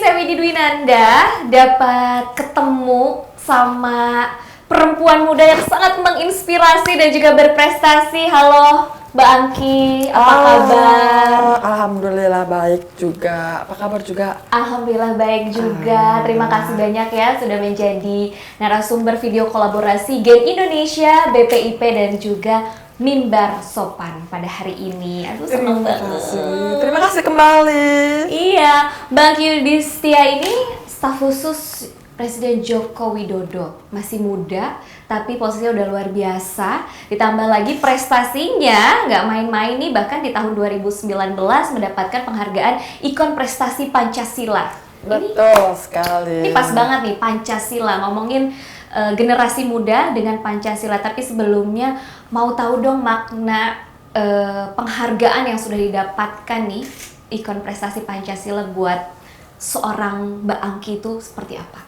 saya Widi Dwinanda dapat ketemu sama perempuan muda yang sangat menginspirasi dan juga berprestasi. Halo Mbak Angki, apa kabar? Alhamdulillah baik juga. Apa kabar juga? Alhamdulillah baik juga. Terima kasih banyak ya sudah menjadi narasumber video kolaborasi Gen Indonesia, BPIP dan juga Mimbar Sopan pada hari ini. Aduh seneng banget. Terima kasih kembali. Iya, Bang Yudhistia ini staf khusus Presiden Joko Widodo. Masih muda, tapi posisinya udah luar biasa. Ditambah lagi prestasinya nggak main-main nih, bahkan di tahun 2019 mendapatkan penghargaan Ikon Prestasi Pancasila. Betul sekali. Ini pas banget nih Pancasila, ngomongin generasi muda dengan Pancasila. Tapi sebelumnya mau tahu dong makna penghargaan yang sudah didapatkan nih Ikon Prestasi Pancasila buat seorang Mbak Angki itu seperti apa?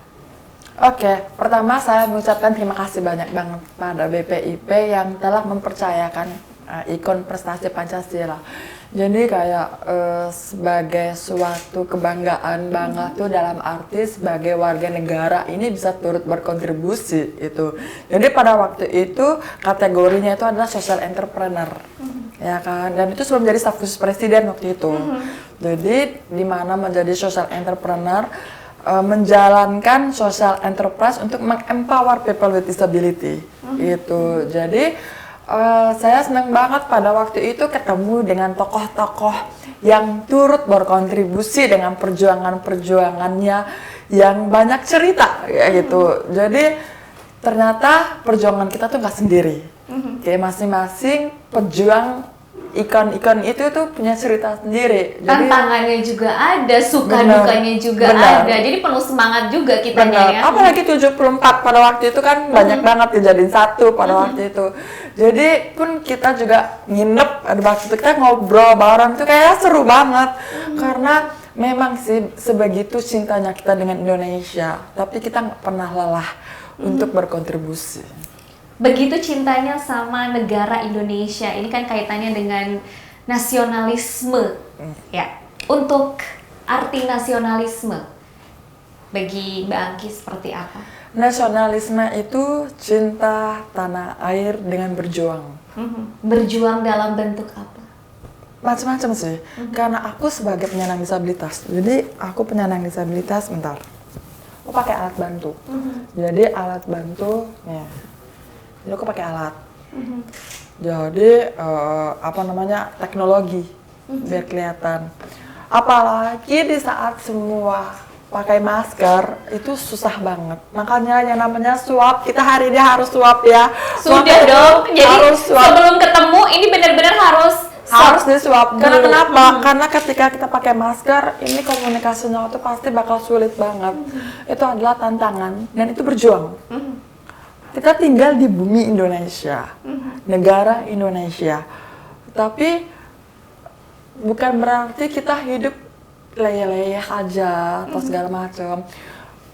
Oke, pertama saya mengucapkan terima kasih banyak banget pada BPIP yang telah mempercayakan Ikon Prestasi Pancasila. Jadi kayak sebagai suatu kebanggaan banget tuh dalam arti sebagai warga negara ini bisa turut berkontribusi itu. Jadi pada waktu itu kategorinya itu adalah social entrepreneur, ya kan. Dan itu sebelum jadi staf khusus presiden waktu itu. Jadi di mana menjadi social entrepreneur, menjalankan social enterprise untuk mengempower people with disability gitu. Jadi saya senang banget pada waktu itu ketemu dengan tokoh-tokoh yang turut berkontribusi dengan perjuangan-perjuangannya yang banyak cerita kayak gitu. Jadi ternyata perjuangan kita tuh nggak sendiri. Kayak masing-masing pejuang ikon-ikon itu tuh punya cerita sendiri. Tantangannya juga ada, suka-dukanya juga ada. Jadi penuh semangat juga kitanya ya. Apalagi 74 pada waktu itu kan banyak banget dijadiin satu pada waktu itu. Jadi pun kita juga nginep pada waktu itu kita ngobrol bareng tuh kayak seru banget. Karena memang sih sebegitu cintanya kita dengan Indonesia, tapi kita nggak pernah lelah untuk berkontribusi. Begitu cintanya sama negara Indonesia, ini kan kaitannya dengan nasionalisme, ya. Untuk arti nasionalisme bagi Mbak Angki seperti apa? Nasionalisme itu cinta tanah air dengan berjuang. Berjuang dalam bentuk apa? Macam-macam sih, karena aku sebagai penyandang disabilitas. Jadi aku penyandang disabilitas, bentar. Aku pakai alat bantu. Jadi alat bantu, ya. Jadi aku pakai alat. Jadi apa namanya teknologi biar kelihatan. Apalagi di saat semua pakai masker itu susah banget. Makanya yang namanya swab, kita hari ini harus swab ya. Sudah dong. Jadi sebelum ketemu ini benar-benar harus diswab. Karena kenapa? Karena ketika kita pakai masker, ini komunikasinya itu pasti bakal sulit banget. Itu adalah tantangan dan itu berjuang. Kita tinggal di bumi Indonesia, negara Indonesia, tapi bukan berarti kita hidup leyeh-leyeh aja atau segala macam.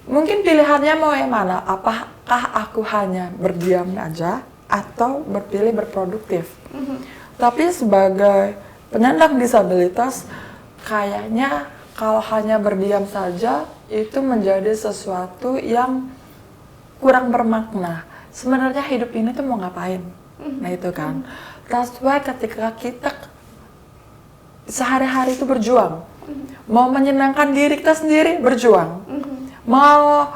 Mungkin pilihannya mau yang mana? Apakah aku hanya berdiam aja atau berpilih berproduktif? Tapi sebagai penyandang disabilitas, kayaknya kalau hanya berdiam saja itu menjadi sesuatu yang kurang bermakna. Sebenarnya hidup ini tuh mau ngapain? Nah itu kan. That's why ketika kita sehari-hari itu berjuang, mau menyenangkan diri kita sendiri berjuang, mau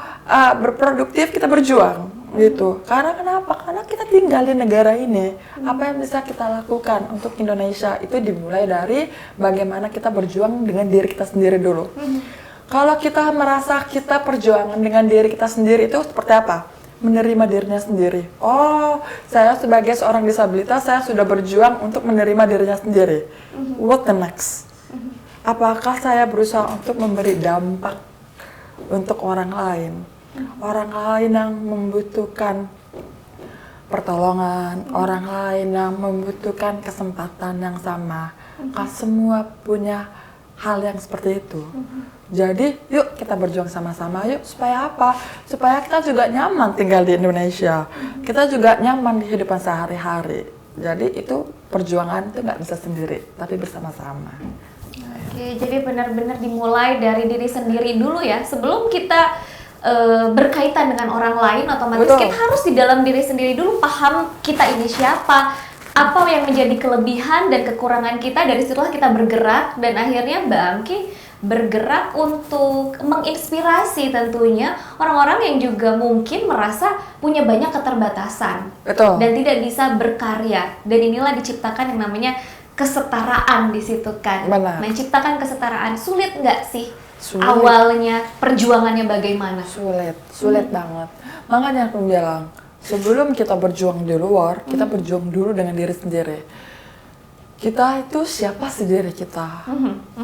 berproduktif kita berjuang, gitu. Karena kenapa? Karena kita tinggal di negara ini. Apa yang bisa kita lakukan untuk Indonesia itu dimulai dari bagaimana kita berjuang dengan diri kita sendiri dulu. Kalau kita merasa kita perjuangan dengan diri kita sendiri itu seperti apa? Menerima dirinya sendiri. Oh, saya sebagai seorang disabilitas, saya sudah berjuang untuk menerima dirinya sendiri. What the next? Apakah saya berusaha untuk memberi dampak untuk orang lain? Orang lain yang membutuhkan pertolongan, orang lain yang membutuhkan kesempatan yang sama. Semua punya hal yang seperti itu. Jadi yuk kita berjuang sama-sama yuk, supaya apa? Supaya kita juga nyaman tinggal di Indonesia. Kita juga nyaman di kehidupan sehari-hari. Jadi itu perjuangan itu nggak bisa sendiri, tapi bersama-sama. Oke, jadi benar-benar dimulai dari diri sendiri dulu ya. Sebelum kita berkaitan dengan orang lain, otomatis Betul. kita harus di dalam diri sendiri dulu paham kita ini siapa, apa yang menjadi kelebihan dan kekurangan kita. Dari situlah kita bergerak dan akhirnya Mbak Angki bergerak untuk menginspirasi tentunya orang-orang yang juga mungkin merasa punya banyak keterbatasan. Betul. Dan tidak bisa berkarya. Dan inilah diciptakan yang namanya kesetaraan di situ kan. Benar. Menciptakan kesetaraan sulit nggak sih? Sulit. Awalnya perjuangannya bagaimana? Sulit banget. Makanya aku bilang, sebelum kita berjuang di luar, kita berjuang dulu dengan diri sendiri. Kita itu siapa sih diri kita?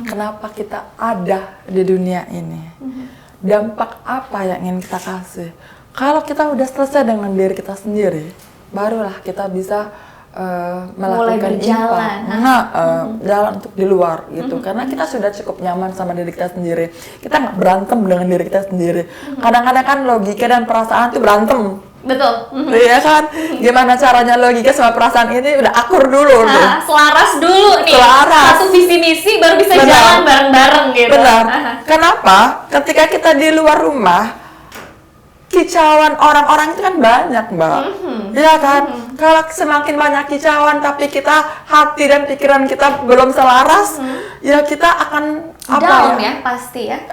Kenapa kita ada di dunia ini? Dampak apa yang ingin kita kasih? Kalau kita udah selesai dengan diri kita sendiri, barulah kita bisa melakukan berjalan. jalan untuk di luar gitu. Karena kita sudah cukup nyaman sama diri kita sendiri. Kita nggak berantem dengan diri kita sendiri. Kadang-kadang kan logika dan perasaan tuh berantem. Betul. Iya kan? Gimana caranya logika sama perasaan ini udah akur dulu tuh. Selaras dulu nih. Selaras. Satu visi misi baru bisa Benar. jalan bareng-bareng gitu. Benar. Kenapa? Ketika kita di luar rumah, kicauan orang-orang itu kan banyak, Mbak. Iya kan? Kalau semakin banyak kicauan tapi kita hati dan pikiran kita belum selaras, ya kita akan Down ya pasti ya.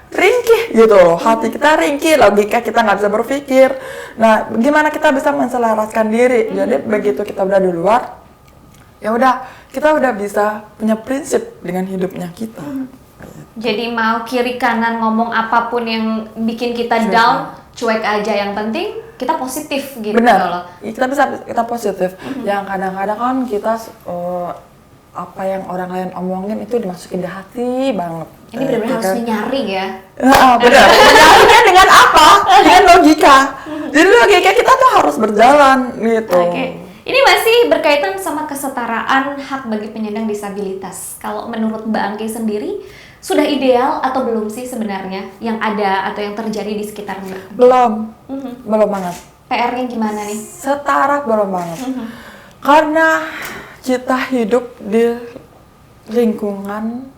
ringkih gitu loh. Hati kita ringkih, logika kita nggak bisa berpikir. Nah, gimana kita bisa menselaraskan diri? Jadi begitu kita udah di luar, ya udah kita udah bisa punya prinsip dengan hidupnya kita. Jadi mau kiri kanan ngomong apapun yang bikin kita down, cuek aja. Yang penting kita positif gitu loh. Benar, kita positif. Yang kadang-kadang kan kita apa yang orang lain omongin itu dimasukin di hati banget. Ini benar-benar harus nyari ya. Benar. Nyarinya dengan apa? Dengan logika. Jadi logika kita tuh harus berjalan gitu. Oke. Ini masih berkaitan sama kesetaraan hak bagi penyandang disabilitas. Kalau menurut Mbak Angki sendiri, sudah ideal atau belum sih sebenarnya yang ada atau yang terjadi di sekitar Mbak? Belum banget. PR-nya gimana nih? Setara belum banget. Karena kita hidup di lingkungan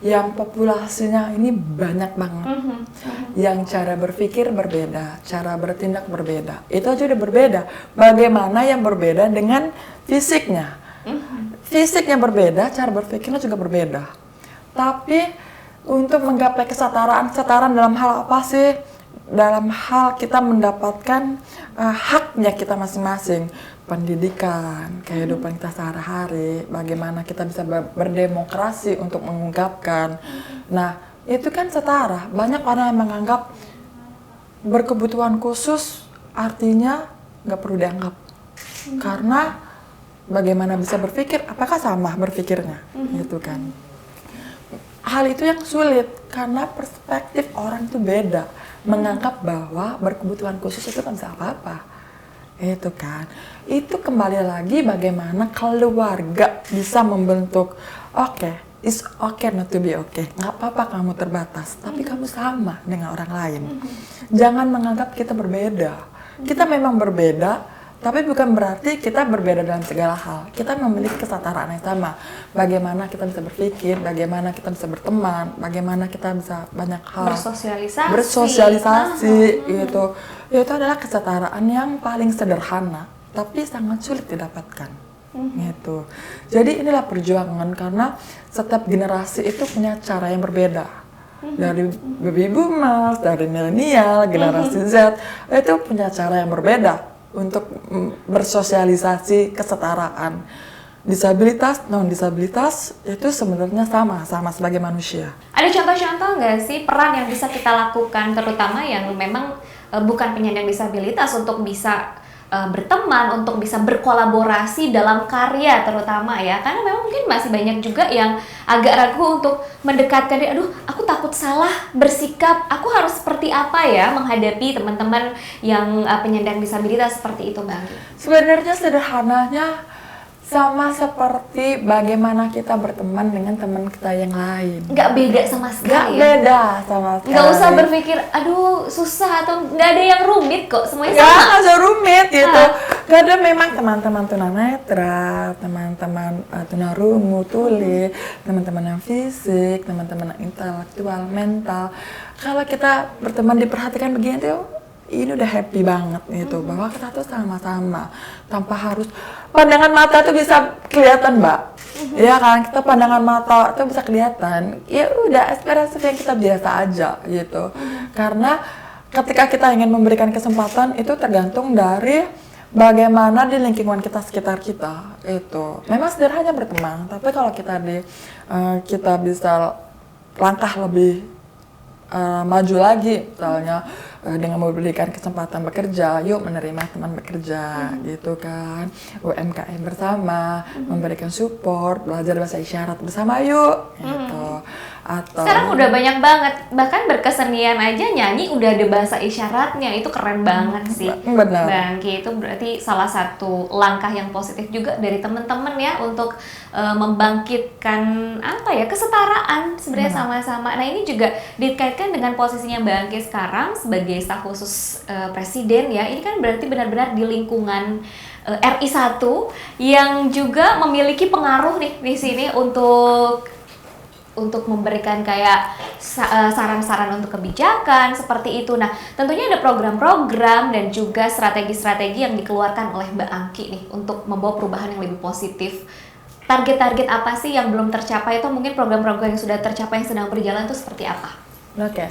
yang populasinya ini banyak banget. Yang cara berpikir berbeda, cara bertindak berbeda. Itu aja udah berbeda. Bagaimana yang berbeda dengan fisiknya? Fisiknya berbeda, cara berpikirnya juga berbeda. Tapi untuk menggapai kesetaraan dalam hal apa sih? Dalam hal kita mendapatkan haknya kita masing-masing. Pendidikan, kehidupan kita sehari-hari, bagaimana kita bisa berdemokrasi untuk mengungkapkan. Nah, itu kan setara. Banyak orang yang menganggap berkebutuhan khusus artinya nggak perlu dianggap. Karena bagaimana bisa berpikir, apakah sama berpikirnya? Gitu kan. Hal itu yang sulit karena perspektif orang itu beda. Menganggap bahwa berkebutuhan khusus itu kan bisa apa-apa. Itu kan. Itu kembali lagi bagaimana keluarga bisa membentuk, it's okay not to be okay. Nggak apa-apa kamu terbatas, tapi kamu sama dengan orang lain. Jangan menganggap kita berbeda. Kita memang berbeda, tapi bukan berarti kita berbeda dalam segala hal. Kita memiliki kesetaraan yang sama. Bagaimana kita bisa berpikir, bagaimana kita bisa berteman, bagaimana kita bisa banyak hal. Bersosialisasi gitu. Itu adalah kesetaraan yang paling sederhana, tapi sangat sulit didapatkan. Gitu. Jadi inilah perjuangan karena setiap generasi itu punya cara yang berbeda. Dari baby boomers, dari milenial, generasi Z, itu punya cara yang berbeda untuk bersosialisasi kesetaraan. Disabilitas, non-disabilitas itu sebenarnya sama sebagai manusia. Ada contoh-contoh nggak sih peran yang bisa kita lakukan, terutama yang memang bukan penyandang disabilitas, untuk bisa berteman, untuk bisa berkolaborasi dalam karya terutama ya? Karena memang mungkin masih banyak juga yang agak ragu untuk mendekatkan diri. Aduh, aku takut salah bersikap, aku harus seperti apa ya menghadapi teman-teman yang penyandang disabilitas seperti itu, Mbak Angki? Sebenarnya sederhananya sama seperti bagaimana kita berteman dengan teman kita yang lain. Nggak beda sama Nggak sekali ya? beda sama sekali. Nggak usah berpikir, aduh susah atau nggak ada yang rumit kok, semuanya Ya, sama. nggak usah rumit gitu. Kadang memang teman-teman tunanetra, teman-teman tunarungu, tuli, teman-teman yang fisik, teman-teman yang intelektual, mental. Kalau kita berteman diperhatikan begini tuh, ini udah happy banget gitu, bahwa kita tuh sama-sama tanpa harus pandangan mata tuh bisa kelihatan, Mbak. Ya kan, kita pandangan mata tuh bisa kelihatan. Ya udah, aspirasi yang kita biasa aja gitu. Karena ketika kita ingin memberikan kesempatan itu tergantung dari bagaimana di lingkungan kita sekitar kita itu. Memang sederhana berteman, tapi kalau kita bisa langkah lebih maju lagi, misalnya dengan memberikan kesempatan bekerja, yuk menerima teman bekerja gitu kan, UMKM bersama, memberikan support, belajar bahasa isyarat bersama yuk gitu. Atau Sekarang udah banyak banget, bahkan berkesenian aja nyanyi udah ada bahasa isyaratnya, itu keren banget sih. benar. Bangki, itu berarti salah satu langkah yang positif juga dari teman-teman ya untuk membangkitkan apa ya, kesetaraan sebenarnya sama-sama. Nah ini juga dikaitkan dengan posisinya Mbak Angki sekarang sebagai staf khusus presiden ya. Ini kan berarti benar-benar di lingkungan RI 1 yang juga memiliki pengaruh nih di sini untuk memberikan kayak saran-saran untuk kebijakan seperti itu. Nah, tentunya ada program-program dan juga strategi-strategi yang dikeluarkan oleh Mbak Angki nih untuk membawa perubahan yang lebih positif. Target-target apa sih yang belum tercapai, atau mungkin program-program yang sudah tercapai yang sedang berjalan itu seperti apa? Oke.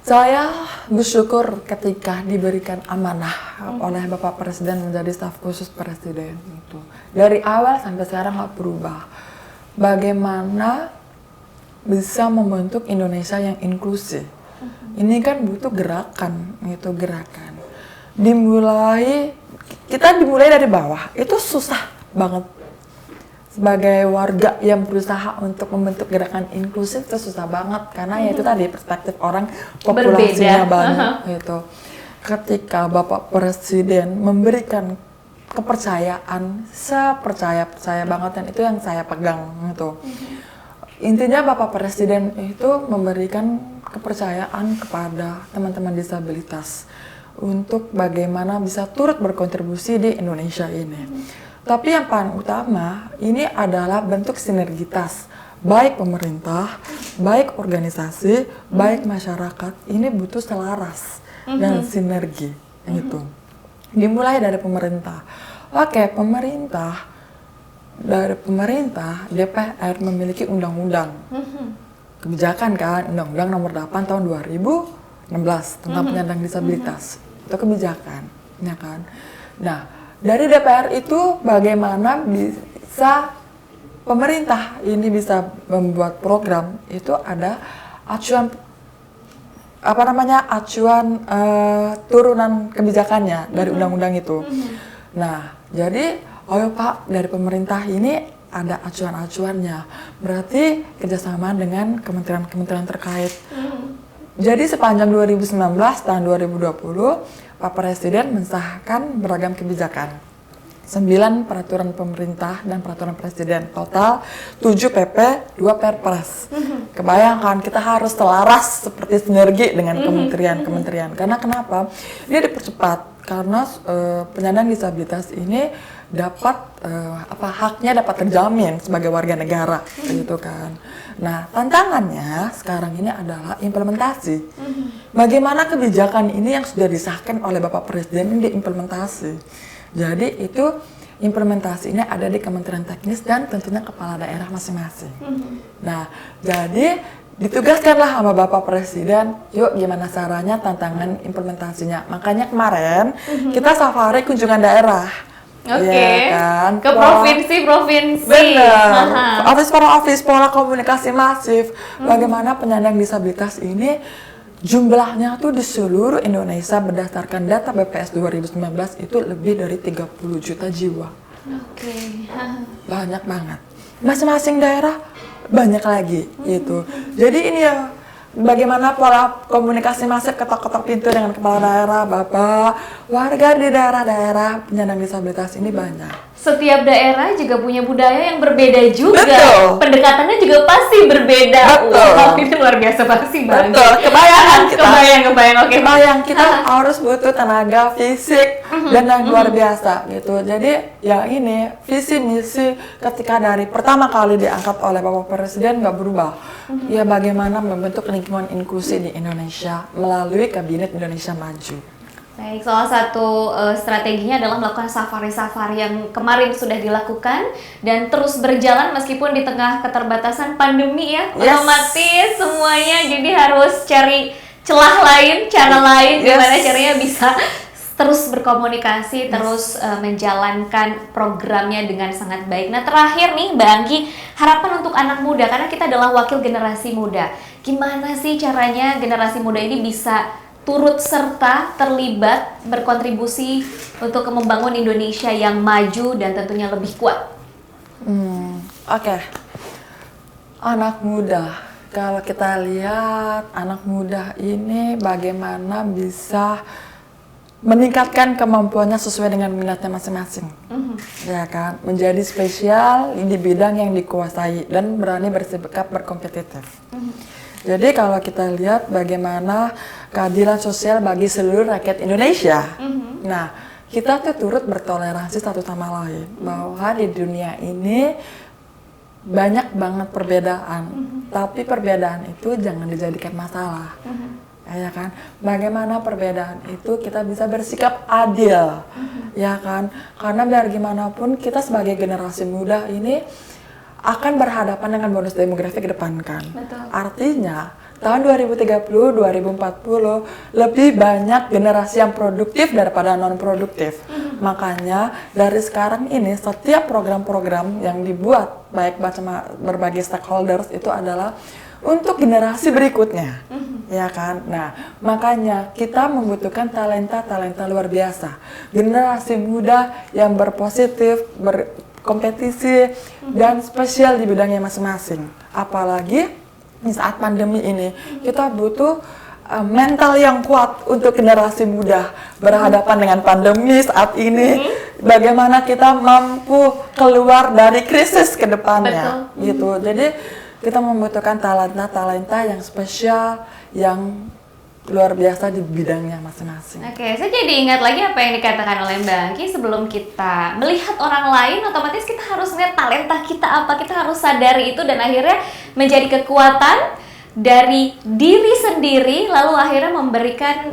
Saya bersyukur ketika diberikan amanah oleh Bapak Presiden menjadi staf khusus Presiden itu. Dari awal sampai sekarang nggak berubah. Bagaimana bisa membentuk Indonesia yang inklusif. Ini kan butuh gerakan, itu gerakan. Kita dimulai dari bawah, itu susah banget. Sebagai warga yang berusaha untuk membentuk gerakan inklusif itu susah banget, karena ya itu tadi perspektif orang populasinya banyak gitu. Ketika Bapak Presiden memberikan kepercayaan, percaya banget, dan itu yang saya pegang gitu. Intinya Bapak Presiden itu memberikan kepercayaan kepada teman-teman disabilitas untuk bagaimana bisa turut berkontribusi di Indonesia ini. Tapi yang paling utama ini adalah bentuk sinergitas, baik pemerintah, baik organisasi, baik masyarakat. Ini butuh selaras dan sinergi gitu. Dimulai dari pemerintah. Oke, dari pemerintah, DPR memiliki undang-undang kebijakan kan, Undang-Undang Nomor 8 Tahun 2016 tentang penyandang disabilitas. Itu kebijakan, ya kan. Nah, dari DPR itu bagaimana bisa pemerintah ini bisa membuat program, itu ada acuan turunan kebijakannya dari undang-undang itu. Nah, jadi ayo Pak, dari pemerintah ini ada acuan-acuannya. Berarti kerjasama dengan kementerian-kementerian terkait. Jadi sepanjang 2019 tahun 2020 Pak Presiden mensahkan beragam kebijakan. 9 peraturan pemerintah dan peraturan presiden, total 7 PP, 2 Perpres. Kebayangkan kita harus selaras seperti sinergi dengan kementerian-kementerian. Karena kenapa? Ini dipercepat karena penyandang disabilitas ini dapat haknya dapat terjamin sebagai warga negara, gitu kan. Nah, tantangannya sekarang ini adalah implementasi. Bagaimana kebijakan ini yang sudah disahkan oleh Bapak Presiden ini diimplementasi. Jadi itu implementasi ini ada di Kementerian Teknis dan tentunya kepala daerah masing-masing. Nah, jadi ditugaskanlah sama Bapak Presiden, yuk gimana caranya tantangan implementasinya. Makanya kemarin kita safari kunjungan daerah. Oke, ya kan? ke provinsi-provinsi. Benar. Office pola komunikasi masif. Bagaimana penyandang disabilitas ini jumlahnya tuh di seluruh Indonesia berdasarkan data BPS 2019 itu lebih dari 30 juta jiwa. Oke. Banyak banget. Masing-masing daerah banyak lagi gitu. Jadi ini ya bagaimana pola komunikasi masif, ketok-ketok pintu dengan kepala daerah, Bapak, warga di daerah-daerah penyandang disabilitas ini banyak. setiap daerah juga punya budaya yang berbeda juga. Betul. Pendekatannya juga pasti berbeda. Betul. Wow, ini luar biasa pasti Bang. Betul, kebayang kita. Kebayang, oke. Kebayang kita harus butuh tenaga fisik dan yang luar biasa gitu. Jadi ya ini visi misi ketika dari pertama kali diangkat oleh Bapak Presiden nggak berubah. Ya bagaimana membentuk lingkungan inklusi di Indonesia melalui Kabinet Indonesia Maju. Baik, salah satu strateginya adalah melakukan safari-safari yang kemarin sudah dilakukan dan terus berjalan meskipun di tengah keterbatasan pandemi ya. Yes. Otomatis semuanya jadi harus cari celah lain, cara lain gimana caranya bisa terus berkomunikasi, terus menjalankan programnya dengan sangat baik. Nah terakhir nih Mbak Angki, harapan untuk anak muda karena kita adalah wakil generasi muda. Gimana sih caranya generasi muda ini bisa turut serta terlibat berkontribusi untuk membangun Indonesia yang maju dan tentunya lebih kuat? Oke. Anak muda, kalau kita lihat anak muda ini bagaimana bisa meningkatkan kemampuannya sesuai dengan minatnya masing-masing, ya kan? Menjadi spesial di bidang yang dikuasai dan berani bersikap berkompetitif. Jadi kalau kita lihat bagaimana keadilan sosial bagi seluruh rakyat Indonesia, nah kita tuh turut bertoleransi satu sama lain bahwa di dunia ini banyak banget perbedaan, tapi perbedaan itu jangan dijadikan masalah, ya kan? Bagaimana perbedaan itu kita bisa bersikap adil, ya kan? Karena biar gimana pun kita sebagai generasi muda ini akan berhadapan dengan bonus demografi ke depan kan. Betul. Artinya tahun 2030, 2040 lebih banyak generasi yang produktif daripada non produktif. Makanya dari sekarang ini setiap program-program yang dibuat baik berbagai stakeholders itu adalah untuk generasi berikutnya. Ya kan? Nah, makanya kita membutuhkan talenta-talenta luar biasa. Generasi muda yang berpositif, berkompetisi dan spesial di bidangnya masing-masing. Apalagi di saat pandemi ini kita butuh mental yang kuat untuk generasi muda berhadapan dengan pandemi saat ini. Bagaimana kita mampu keluar dari krisis ke depannya. Betul. Gitu. Jadi kita membutuhkan talenta-talenta yang spesial, yang luar biasa di bidangnya masing-masing. Oke, saya jadi ingat lagi apa yang dikatakan oleh Mbak Angki, sebelum kita melihat orang lain, otomatis kita harus melihat talenta kita apa, kita harus sadari itu dan akhirnya menjadi kekuatan dari diri sendiri, lalu akhirnya memberikan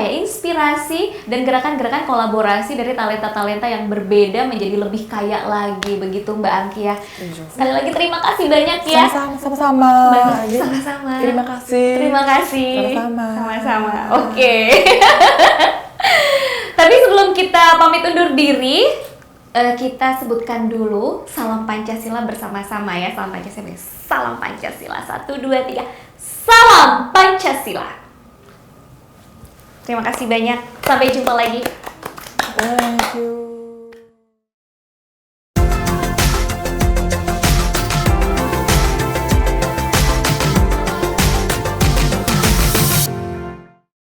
inspirasi dan gerakan-gerakan kolaborasi dari talenta-talenta yang berbeda menjadi lebih kaya lagi, begitu Mbak Angki ya. Sekali lagi terima kasih banyak ya. Sama-sama. Sama-sama. Terima kasih. Terima kasih. Sama-sama. Sama-sama. Oke. Tapi sebelum kita pamit undur diri, kita sebutkan dulu salam Pancasila bersama-sama ya. Salam Pancasila. Salam Pancasila. 1, 2, 3. Salam Pancasila. Terima kasih banyak. Sampai jumpa lagi. Thank you.